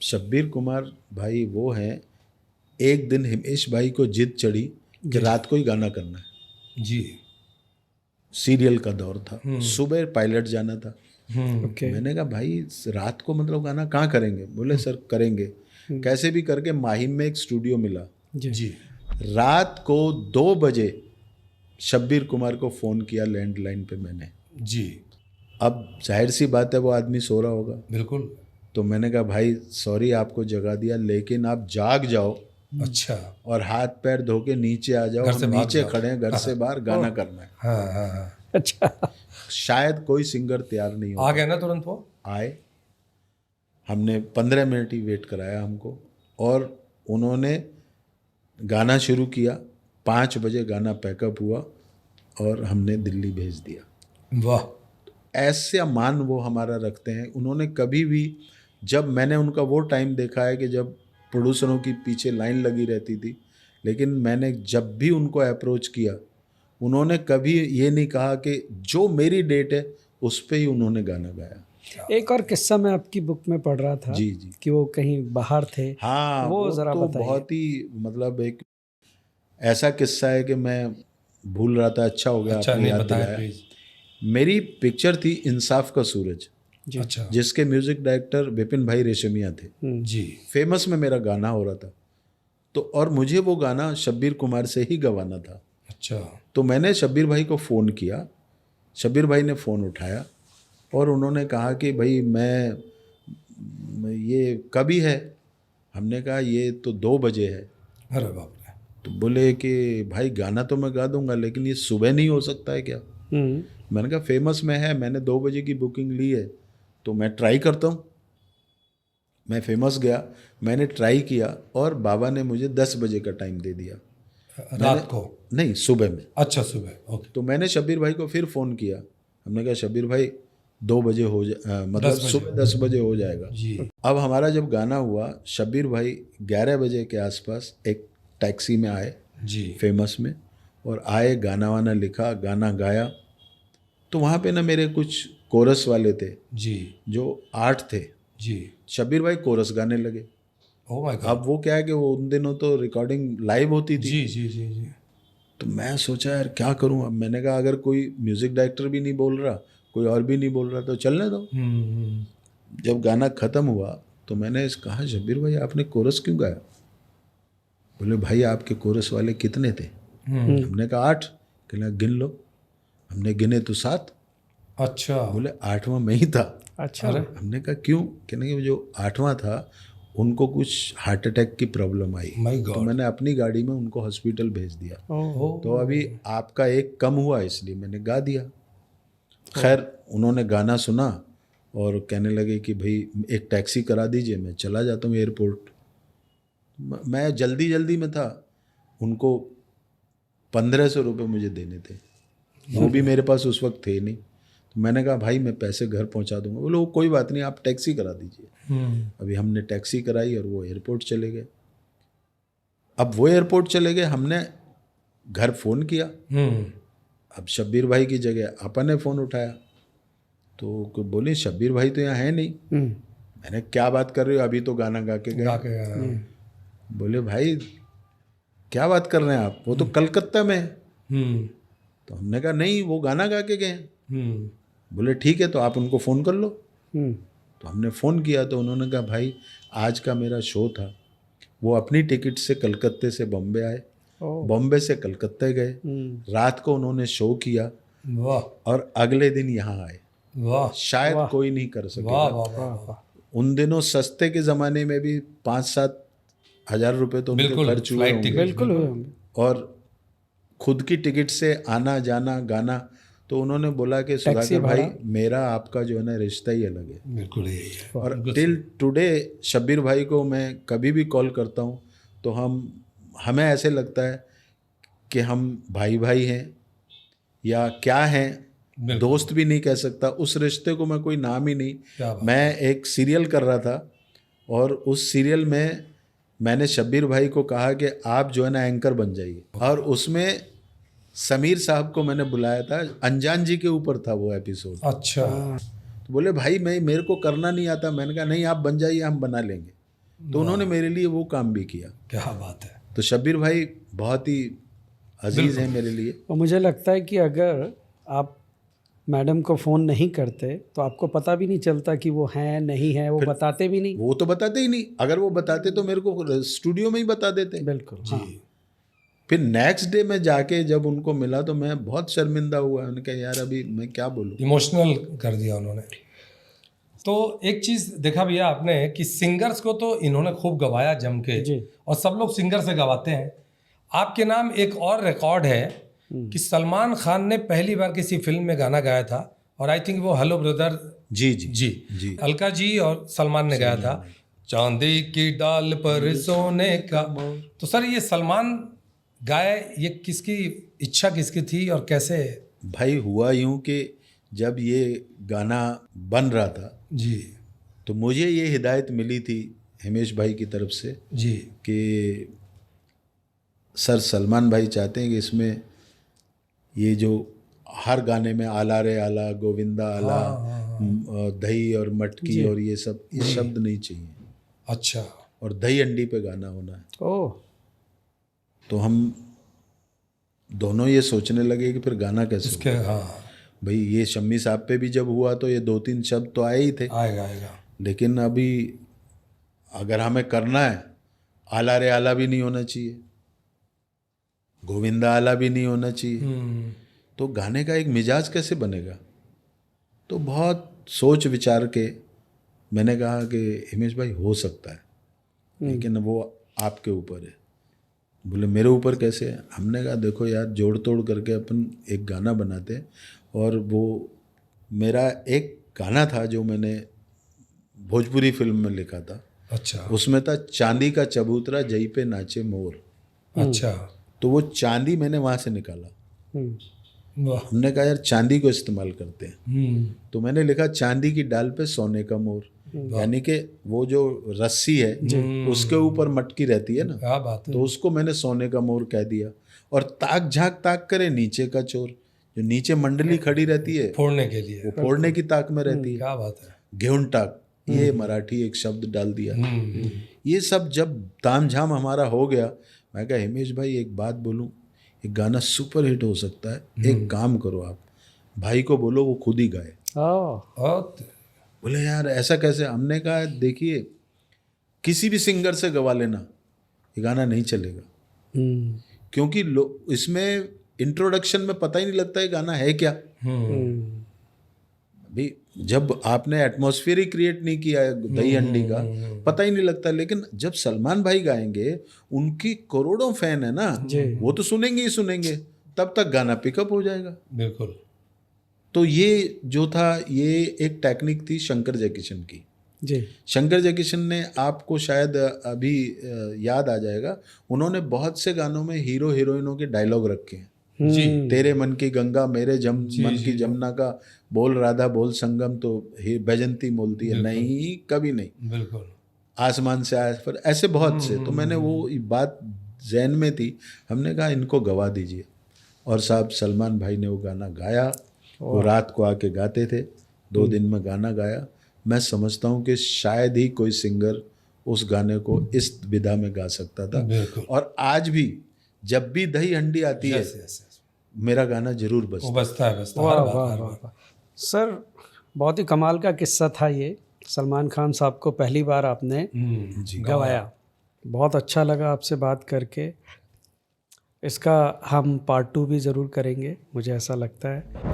शब्बीर कुमार भाई वो हैं, एक दिन हिमेश भाई को जिद चढ़ी कि रात को ही गाना करना है जी। सीरियल का दौर था, सुबह पायलट जाना था। ओके। मैंने कहा भाई रात को मतलब गाना कहाँ करेंगे? बोले सर करेंगे। कैसे भी करके माहिम में एक स्टूडियो मिला। जी। रात को 2 बजे शब्बीर कुमार को फ़ोन किया लैंडलाइन पे मैंने। जी। अब जाहिर सी बात है वो आदमी सो रहा होगा, बिल्कुल। तो मैंने कहा भाई सॉरी आपको जगा दिया, लेकिन आप जाग जाओ अच्छा। और हाथ पैर धो के नीचे आ जाओ, घर से हम भाग नीचे जाओ। खड़े हैं घर से बाहर, गाना करना है। हाँ हाँ हाँ। अच्छा। शायद कोई सिंगर तैयार नहीं आ हो गया ना तुरंत वो? आए। हमने 15 मिनट ही वेट कराया हमको, और उन्होंने गाना शुरू किया। 5 बजे गाना पैकअप हुआ और हमने दिल्ली भेज दिया। वाह। ऐसे मान वो हमारा रखते हैं। उन्होंने कभी भी, जब मैंने उनका वो टाइम देखा है कि जब प्रोड्यूसरों की पीछे लाइन लगी रहती थी, लेकिन मैंने जब भी उनको अप्रोच किया, उन्होंने कभी ये नहीं कहा कि जो मेरी डेट है उस पे ही उन्होंने गाना गाया। एक और किस्सा मैं आपकी बुक में पढ़ रहा था जी जी। कि वो कहीं बाहर थे। हाँ, वो जरा तो बताइए। बहुत ही मतलब एक ऐसा किस्सा है कि मैं भूल रहा था, अच्छा हो गया अच्छा, आपने नहीं याद बताया दिलाया। प्लीज। मेरी पिक्चर थी इंसाफ का सूरज, जी। अच्छा। जिसके म्यूजिक डायरेक्टर विपिन भाई रेशमिया थे। जी। फेमस में मेरा गाना हो रहा था, तो और मुझे वो गाना शब्बीर कुमार से ही गवाना था। अच्छा। तो मैंने शब्बीर भाई को फ़ोन किया, शब्बीर भाई ने फ़ोन उठाया और उन्होंने कहा कि भाई मैं ये कभी है? हमने कहा ये तो 2 बजे है। अरे बाप रे। तो बोले कि भाई गाना तो मैं गा दूंगा, लेकिन ये सुबह नहीं हो सकता है क्या? मैंने कहा फेमस में है, मैंने 2 बजे की बुकिंग ली है, तो मैं ट्राई करता हूँ। मैं फेमस गया, मैंने ट्राई किया और बाबा ने मुझे 10 बजे का टाइम दे दिया। रात को? नहीं, सुबह में। अच्छा, सुबह। ओके। तो मैंने शब्बीर भाई को फिर फ़ोन किया। हमने कहा शब्बीर भाई 2 बजे हो मतलब 10 बजे। सुबह 10 बजे हो जाएगा। जी। अब हमारा जब गाना हुआ, शब्बीर भाई 11 बजे के आसपास एक टैक्सी में आए जी। फेमस में, और आए, गाना वाना लिखा, गाना गाया। तो वहाँ पे ना मेरे कुछ कोरस वाले थे जी। जो 8 थे। जी। शब्बीर भाई कोरस गाने लगे। Oh my God. अब वो क्या है कि वो उन दिनों तो रिकॉर्डिंग लाइव होती थी। जी जी जी जी। तो मैं सोचा यार क्या करूं। अब मैंने कहा अगर कोई म्यूजिक डायरेक्टर भी नहीं बोल रहा, कोई और भी नहीं बोल रहा, तो चलने दो। जब गाना ख़त्म हुआ तो मैंने कहा शब्बीर भाई आपने कोरस क्यों गाया? बोले भाई आपके कोरस वाले कितने थे? हमने कहा 8। कहना गिन लो। हमने गिने तो 7। अच्छा। बोले 8वां मैं ही था। अच्छा। अरे हमने कहा क्यों? कहने कि जो 8वां था उनको कुछ हार्ट अटैक की प्रॉब्लम आई, माय तो गॉड। मैंने अपनी गाड़ी में उनको हॉस्पिटल भेज दिया। ओह। तो अभी आपका एक कम हुआ इसलिए मैंने गा दिया। खैर उन्होंने गाना सुना और कहने लगे कि भाई एक टैक्सी करा दीजिए, मैं चला जाता हूँ एयरपोर्ट। मैं जल्दी जल्दी में था, उनको 1500 रुपये मुझे देने थे, वो भी मेरे पास उस वक्त थे नहीं। तो मैंने कहा भाई मैं पैसे घर पहुंचा दूंगा। बोले वो कोई बात नहीं, आप टैक्सी करा दीजिए। अभी हमने टैक्सी कराई और वो एयरपोर्ट चले गए। अब वो एयरपोर्ट चले गए, हमने घर फ़ोन किया। अब शब्बीर भाई की जगह आपा ने फ़ोन उठाया, तो बोली शब्बीर भाई तो यहाँ है नहीं। मैंने क्या बात कर रहे हो, अभी तो गाना गा के गए। बोले भाई क्या बात कर रहे हैं आप, वो तो कलकत्ता में है। तो हमने कहा नहीं वो गाना गा के गए। बोले ठीक है तो आप उनको फ़ोन कर लो। तो हमने फ़ोन किया तो उन्होंने कहा भाई आज का मेरा शो था, वो अपनी टिकट से कलकत्ते से बॉम्बे आए, बॉम्बे से कलकत्ते गए, रात को उन्होंने शो किया और अगले दिन यहाँ आए। वाह। शायद कोई नहीं कर सकेगा। वाह वाह। उन दिनों सस्ते के ज़माने में भी 5-7 हज़ार रुपये तो उनके खर्च हुए होंगे। बिल्कुल। और खुद की टिकट से आना जाना गाना। तो उन्होंने बोला कि सुधाकर भाई मेरा आपका जो है ना रिश्ता ही अलग है। बिल्कुल यही है। और टिल टुडे शब्बीर भाई को मैं कभी भी कॉल करता हूँ तो हमें ऐसे लगता है कि हम भाई भाई हैं या क्या हैं, दोस्त भी नहीं कह सकता। उस रिश्ते को मैं कोई नाम ही नहीं। मैं एक सीरियल कर रहा था और उस सीरियल में मैंने शब्बीर भाई को कहा कि आप जो है ना एंकर बन जाइए, और उसमें समीर साहब को मैंने बुलाया था। अनजान जी के ऊपर था वो एपिसोड। अच्छा। तो बोले भाई मेरे को करना नहीं आता। मैंने कहा नहीं आप बन जाइए, हम बना लेंगे। तो उन्होंने मेरे लिए वो काम भी किया। क्या बात है। तो शब्बीर भाई बहुत ही अजीज हैं मेरे लिए। और मुझे लगता है कि अगर आप मैडम को फ़ोन नहीं करते तो आपको पता भी नहीं चलता कि वो हैं नहीं है, वो बताते भी नहीं। वो तो बताते ही नहीं, अगर वो बताते तो मेरे को स्टूडियो में ही बता देते। बिल्कुल हाँ। फिर नेक्स्ट डे में जाके जब उनको मिला तो मैं बहुत शर्मिंदा हुआ। उन्होंने कहा यार अभी मैं क्या बोलूँ। इमोशनल कर दिया उन्होंने। तो एक चीज़ देखा भैया आपने कि सिंगर्स को तो इन्होंने खूब गवाया जम के, जी। और सब लोग सिंगर से गवाते हैं। आपके नाम एक और रिकॉर्ड है कि सलमान खान ने पहली बार किसी फिल्म में गाना गाया था, और आई थिंक वो हेलो ब्रदर जी जी जी जी अलका जी और सलमान ने गाया था, चांदी की डाल पर सोने का। तो सर ये सलमान गाए, ये किसकी इच्छा किसकी थी और कैसे? भाई हुआ यूं कि जब ये गाना बन रहा था जी तो मुझे ये हिदायत मिली थी हिमेश भाई की तरफ से जी कि सर सलमान भाई चाहते हैं कि इसमें ये जो हर गाने में आला रे आला, गोविंदा आला, दही और मटकी और ये सब, ये शब्द नहीं चाहिए। अच्छा। और दही अंडी पे गाना होना है। ओह तो हम दोनों ये सोचने लगे कि फिर गाना कैसे इसके होगा। हाँ भाई ये शम्मी साहब पे भी जब हुआ तो ये 2-3 शब्द तो आए ही थे, आएगा आएगा। लेकिन अभी अगर हमें करना है आला रे आला भी नहीं होना चाहिए, गोविंदा आला भी नहीं होना चाहिए, तो गाने का एक मिजाज कैसे बनेगा। तो बहुत सोच विचार के मैंने कहा कि हिमेश भाई हो सकता है, लेकिन वो आपके ऊपर है। बोले मेरे ऊपर कैसे है? हमने कहा देखो यार जोड़ तोड़ करके अपन एक गाना बनाते हैं। और वो मेरा एक गाना था जो मैंने भोजपुरी फिल्म में लिखा था। अच्छा उसमें था चांदी का चबूतरा जई पे नाचे मोर। अच्छा। तो वो चांदी मैंने वहाँ से निकाला। वाह। हमने कहा यार चांदी को इस्तेमाल करते हैं, तो मैंने लिखा चांदी की डाल पे सोने का मोर। यानी कि वो जो रस्सी है उसके ऊपर मटकी रहती है ना, क्या बात है। तो उसको मैंने सोने का मोर कह दिया। और ताक झाक ताक करे नीचे का चोर, जो नीचे मंडली खड़ी रहती है फोड़ने के लिए। वो फोड़ने की ताक में रहती है। क्या बात है। घेउन टाक, ये मराठी एक शब्द डाल दिया। ये सब जब तामझाम हमारा हो गया, मैं कहा हिमेश भाई एक बात बोलूं, एक गाना सुपर हिट हो सकता है, एक काम करो आप भाई को बोलो वो खुद ही गाए। और बोले यार ऐसा कैसे? हमने कहा देखिए किसी भी सिंगर से गवा लेना, ये गाना नहीं चलेगा, क्योंकि इसमें इंट्रोडक्शन में पता ही नहीं लगता है गाना है क्या। अभी जब आपने एटमॉस्फेयर ही क्रिएट नहीं किया है दही अंडी का, पता ही नहीं लगता। लेकिन जब सलमान भाई गाएंगे, उनकी करोड़ों फैन है ना, वो तो सुनेंगे ही सुनेंगे, तब तक गाना पिकअप हो जाएगा। बिल्कुल। तो ये जो था ये एक टेक्निक थी शंकर जयकिशन की। जी। शंकर जयकिशन ने, आपको शायद अभी याद आ जाएगा, उन्होंने बहुत से गानों में हीरो हीरोइनों के डायलॉग रखे हैं। जी। तेरे मन की गंगा मेरे मन की जमुना का, बोल राधा बोल संगम तो बैजंती बोलती है, नहीं कभी नहीं, बिल्कुल। आसमान से आया पर, ऐसे बहुत से। तो मैंने वो बात जहन में थी, हमने कहा इनको गवा दीजिए। और साहब सलमान भाई ने वो गाना गाया, वो रात को आके गाते थे, 2 दिन में गाना गाया। मैं समझता हूँ कि शायद ही कोई सिंगर उस गाने को इस विधा में गा सकता था। और आज भी जब भी दही हंडी आती है मेरा गाना जरूर बजता है। बजता है, बजता है। वाह वाह वाह। सर बहुत ही कमाल का किस्सा था ये। सलमान खान साहब को पहली बार आपने गवाया। बहुत अच्छा लगा आपसे बात करके। इसका हम पार्ट 2 भी ज़रूर करेंगे, मुझे ऐसा लगता है।